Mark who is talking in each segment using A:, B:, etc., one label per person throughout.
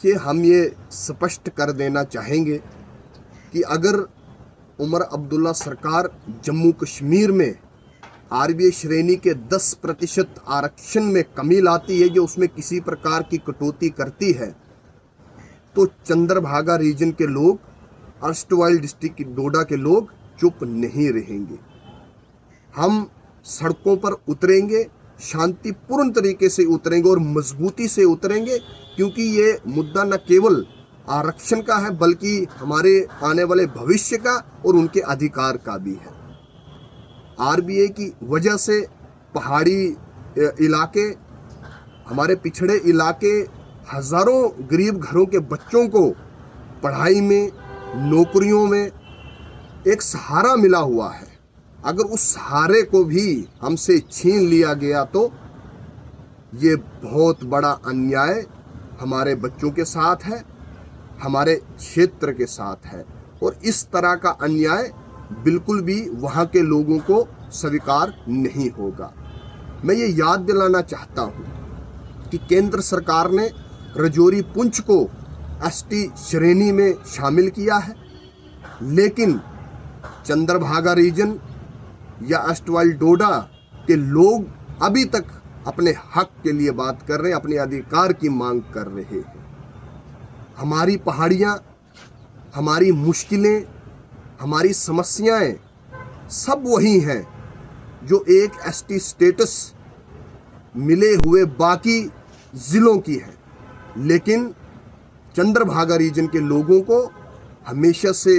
A: देखिए, हम ये स्पष्ट कर देना चाहेंगे कि अगर उमर अब्दुल्ला सरकार जम्मू कश्मीर में आरबीए श्रेणी के 10% आरक्षण में कमी लाती है, जो उसमें किसी प्रकार की कटौती करती है, तो चंद्रभागा रीजन के लोग, अर्स्टवाइल डिस्ट्रिक्ट डोडा के लोग चुप नहीं रहेंगे। हम सड़कों पर उतरेंगे, शांतिपूर्ण तरीके से उतरेंगे और मजबूती से उतरेंगे, क्योंकि ये मुद्दा न केवल आरक्षण का है बल्कि हमारे आने वाले भविष्य का और उनके अधिकार का भी है। आरबीए की वजह से पहाड़ी इलाके, हमारे पिछड़े इलाके, हजारों गरीब घरों के बच्चों को पढ़ाई में, नौकरियों में एक सहारा मिला हुआ है। अगर उस सहारे को भी हमसे छीन लिया गया तो ये बहुत बड़ा अन्याय हमारे बच्चों के साथ है, हमारे क्षेत्र के साथ है, और इस तरह का अन्याय बिल्कुल भी वहाँ के लोगों को स्वीकार नहीं होगा। मैं ये याद दिलाना चाहता हूँ कि केंद्र सरकार ने राजौरी पुंछ को एसटी श्रेणी में शामिल किया है, लेकिन चंद्रभागा रीजन या अर्स्टवाइल डोडा के लोग अभी तक अपने हक के लिए बात कर रहे हैं, अपने अधिकार की मांग कर रहे हैं। हमारी पहाड़ियाँ, हमारी मुश्किलें, हमारी समस्याएं सब वही हैं जो एक एसटी स्टेटस मिले हुए बाकी ज़िलों की है, लेकिन चंद्रभागा रीजन के लोगों को हमेशा से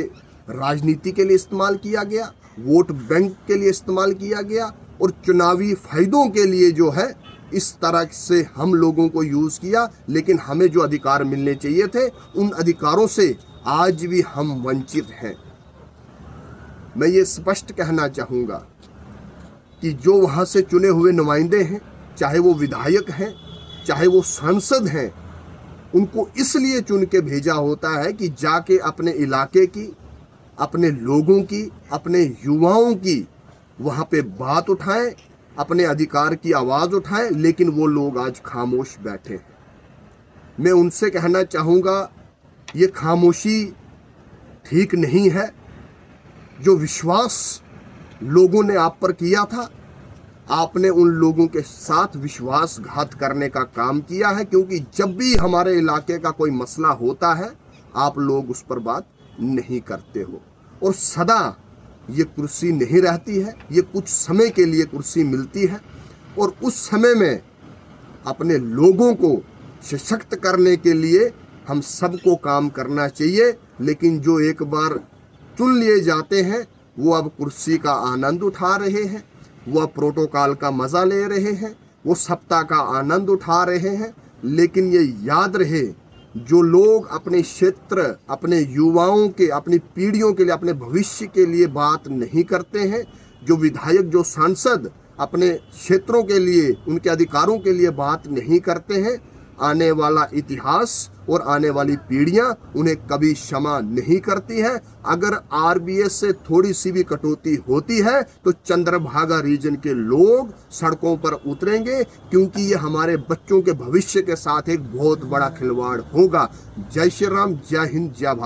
A: राजनीति के लिए इस्तेमाल किया गया, वोट बैंक के लिए इस्तेमाल किया गया और चुनावी फायदों के लिए जो है इस तरह से हम लोगों को यूज़ किया। लेकिन हमें जो अधिकार मिलने चाहिए थे, उन अधिकारों से आज भी हम वंचित हैं। मैं ये स्पष्ट कहना चाहूँगा कि जो वहाँ से चुने हुए नुमाइंदे हैं, चाहे वो विधायक हैं, चाहे वो सांसद हैं, उनको इसलिए चुन के भेजा होता है कि जाके अपने इलाके की, अपने लोगों की, अपने युवाओं की वहाँ पे बात उठाएं, अपने अधिकार की आवाज़ उठाएं, लेकिन वो लोग आज खामोश बैठे हैं। मैं उनसे कहना चाहूँगा, ये खामोशी ठीक नहीं है। जो विश्वास लोगों ने आप पर किया था, आपने उन लोगों के साथ विश्वासघात करने का काम किया है, क्योंकि जब भी हमारे इलाके का कोई मसला होता है, आप लोग उस पर बात नहीं करते हो। और सदा ये कुर्सी नहीं रहती है, ये कुछ समय के लिए कुर्सी मिलती है, और उस समय में अपने लोगों को सशक्त करने के लिए हम सबको काम करना चाहिए। लेकिन जो एक बार चुन लिए जाते हैं, वो अब कुर्सी का आनंद उठा रहे हैं, वो अब प्रोटोकॉल का मज़ा ले रहे हैं, वो सत्ता का आनंद उठा रहे हैं। लेकिन ये याद रहे, जो लोग अपने क्षेत्र, अपने युवाओं के, अपनी पीढ़ियों के लिए, अपने भविष्य के लिए बात नहीं करते हैं, जो विधायक, जो सांसद अपने क्षेत्रों के लिए, उनके अधिकारों के लिए बात नहीं करते हैं, आने वाला इतिहास और आने वाली पीढ़ियां उन्हें कभी क्षमा नहीं करती है। अगर आरबीए से थोड़ी सी भी कटौती होती है तो चंद्रभागा रीजन के लोग सड़कों पर उतरेंगे, क्योंकि ये हमारे बच्चों के भविष्य के साथ एक बहुत बड़ा खिलवाड़ होगा। जय श्री राम, जय हिंद, जय भारत।